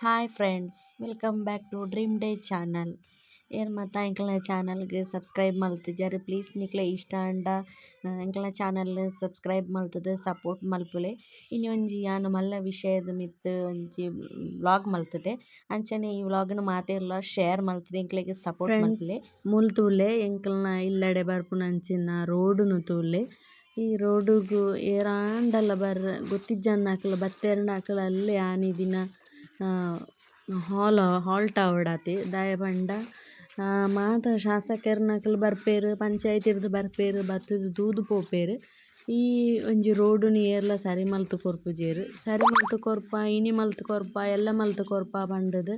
Hi friends, welcome back to dream day channel. ಏನು ಮತ್ತು ಎಂಕ್ಲ ಚಾನಲ್ಗೆ ಸಬ್ಸ್ಕ್ರೈಬ್ ಮಲ್ತಿದ್ದಾರೆ. ಪ್ಲೀಸ್ ನಿಕ್ಲೆ ಇಷ್ಟ ಅಂಡ ಎಂಕ್ಲ ಚಾನಲ್ ಸಬ್ಸ್ಕ್ರೈಬ್ ಮಲ್ತದೆ ಸಪೋರ್ಟ್ ಮಲ್ಪುಲೆ. ಇನ್ನು ಒಂಜಿ ಯಾನು ಮಲ್ಲ ವಿಷಯದ ಮಿತ್ತು ಒಂಜಿ ವ್ಲಾಗ್ ಮಲ್ತದೆ. ಅಂಚನೆ ಈ ವ್ಲಾಗ್ನ ಮಾತೆಲ್ಲ ಶೇರ್ ಮಲ್ತದೆ ಎಂಕ್ಲೆಗೆ ಸಪೋರ್ಟ್ ಮಲ್ಪುಲೆ. ಮೂಲ್ ತೂಲೆ ಎಂಕ್ಲನ ಇಲ್ಲಡೆ ಬರ್ಪುನಂಚಿನ ರೋಡುನು ತೂಲೆ. ಈ ರೋಡುಗು ಏರಾಂಡಲ ಗೊತ್ತಿಜ್ಜನ್ನಾಕುಲು ಬತ್ತೆರ್ನಾಕುಲು ಅಲ್ಲೇ ಆನಿ ದಿನ ಹಾಲ್ಟ್ ಆವಡಾತೆ ದಾಯ ಪಂಡ ಮಾತ ಶಾಸಕರ್ನಕುಲು ಬರ್ಪೆರ್, ಪಂಚಾಯತಿರ್ದು ಬರ್ಪೆರ್, ಬತ್ತುದು ತೂದು ಪೋಪೆರ್. ಈ ಒಂಜಿ ರೋಡುನಿ ಏರ್ಲ ಸರಿ ಮಲ್ತು ಕೊರ್ಪುಜೆರ್. ಸರಿ ಮಲ್ತು ಕೊರ್ಪ, ಇನಿ ಮಲ್ತು ಕೊರ್ಪ, ಎಲ್ಲ ಮಲ್ತು ಕೊರ್ಪ ಪಂಡದ್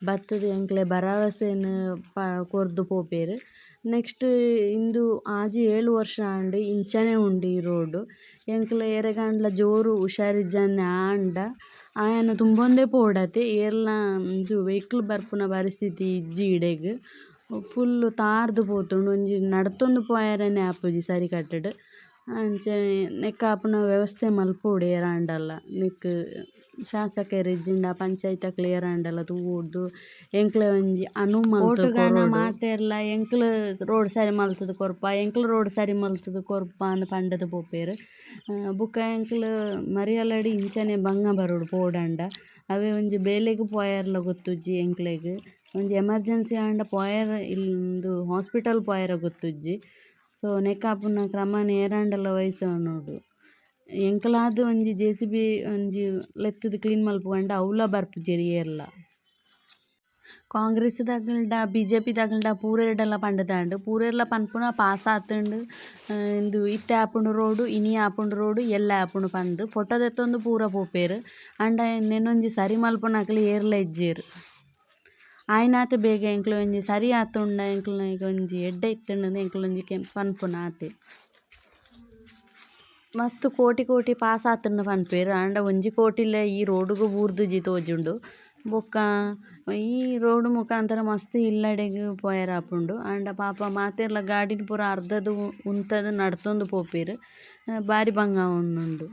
ಬತ್ತುದು ಎಂಕ್ಲೆ ಭರವಸೆನ್ ಕೊರ್ದು ಪೋಪೆರ್. ನೆಕ್ಸ್ಟ್ ಇಂದು ಆಜಿ 7 ವರ್ಷ ಆಂಡ್ ಇಂಚನೆ ಉಂಡು ಈ ರೋಡು. ಎಂಕ್ಲೆ ಎರೆಗಾಂಡ್ಲ ಜೋರು ಹುಷಾರಿಜ್ಜಾನೆ ಆಂಡ ಆಯನ ತುಂಬೊಂದೇ ಪೋಡತೆ ಏರ್ಲ ಇದು ವೆಹಿಕಲ್ ಬರ್ಪುನ ಪರಿಸ್ಥಿತಿ ಇಜ್ಜಿ ಇಡೆಗ್ ಫುಲ್ಲು ತಾರ್ದು ಪೋತುಂಡು. ಒಂಜಿ ನಡ್ತೊಂದು ಪೋಯೆರೆನೆ ಆಪುಜಿ ಸರಿ ಕಟ್ಟುಡು. ಅಂಚನೆ ನೆಕ್ಕ ಆಪುನ ವ್ಯವಸ್ಥೆ ಮಲ್ಪೊಡು ಏರಾಂಡಲ. ನೆಕ್ ಶಾಸಕರು ಇಜ್ಜಿಂಡ ಪಂಚಾಯತ್ ಏರಾಂಡಲ ತೂವೊಡ್ದು ಎಂಕ್ಲೆ ಒಂಜಿ ಓಟುಗಾನ ಮಾತೆರ್ಲ ಎಂಕ್ಲ್ ರೋಡ್ ಸರಿ ಮಲ್ತುದು ಕೊರ್ಪ, ಎಂಕ್ಲ್ ರೋಡ್ ಸರಿ ಮಲ್ತುದು ಕೊರ್ಪ ಅಂದ್ ಪಂಡದ್ ಪೋಪೆರ್. ಬುಕ್ಕ ಎಂಕ್ಲ್ ಮರಿಯಲಡಿ ಇಂಚನೆ ಬಂಗ ಬರೋಡು ಪೋಡಂಡ. ಅವೇ ಒಂಜಿ ಬೇಲೆಗ್ ಪೋಯೆರ್ಲ ಗೊತ್ತುಜ್ಜಿ ಎಂಕ್ಲೆಗ್. ಒಂಜಿ ಎಮರ್ಜೆನ್ಸಿ ಆಂಡ ಪೋಯೆರೆ ಇಂದು ಹಾಸ್ಪಿಟಲ್ ಪೋಯೆರೆ ಗೊತ್ತುಜ್ಜಿ. ಸೊ ನೆಕ್ಕ ಆಪುನ ಕ್ರಮನ್ ಏರಾಂಡಲ ವಹಿಸೊಂದುಂಡು. ಎಂಕ್ಲಾದ್ ಒಂಜಿ JCB ಒಂಜಿ ಲೆತ್ತುದು ಕ್ಲೀನ್ ಮಲ್ಪುಗಂಡ ಅವ್ಲ ಬರ್ಪುಜೆರ್ ಏರ್ಲ. ಕಾಂಗ್ರೆಸ್ ದಾಗಲ್ಡ BJP ದಾಗಲ್ಡ ಪೂರೆರ್ಡಲ ಪಂಡದಾಂಡ್ ಪೂರೆರ್ಲ ಪನ್ಪುನ ಪಾಸ್ ಆತುಂಡು. ಇಂದು ಇತ್ತೆ ಆಪುಂಡು ರೋಡು, ಇನಿ ಆಪುಂಡು ರೋಡು, ಎಲ್ಲ ಆಪುಂಡು ಪಂದ್ ಫೊಟೊ ದೆತ್ತೊಂದು ಪೂರ ಪೋಪೆರ್. ಅಂಡ ನೆನೊಂಜಿ ಸರಿ ಮಲ್ಪುನಕ್ಲೆ ಏರ್ಲ ಇಜ್ಜೆರ್. ಆಯ್ನಾತ್ ಬೇಗ ಎಂಕ್ಲೆ ಒಂಜಿ ಸರಿ ಆತುಂಡ ಎಂಕ್ಲೆಗ್ ಒಂಜಿ ಎಡ್ಡೆ ಇತ್ತುಂಡು ಎಂಕ್ಲೆ ಒಂಜಿ ಪನ್ಪುನ ಆತೆ. ಮಸ್ತ್ ಕೋಟಿ ಕೋಟಿ ಪಾಸ್ ಆತುಂಡು ಪನ್ಪೆರ್. ಆಂಡ ಒಂಜಿ ಕೋಟಿಲೆ ಈ ರೋಡುಗು ಬೂರ್ದುಜಿ ತೋಜುಂಡು. ಬೊಕ್ಕ ಈ ರೋಡ್ ಮುಖಾಂತರ ಮಸ್ತ್ ಇಲ್ಲಡೆಗ್ ಪೋಯೆರೆ ಆಪುಂಡು. ಆಂಡ ಪಾಪ ಮಾತೆರ್ಲ ಗಾಡಿನ್ ಪೂರ ಅರ್ಧದು ಉಂತದು ನಡ್ತೊಂದು ಪೋಪೆರ್. ಬಾರಿ ಬಂಗ ಆವೊಂದುಂಡು.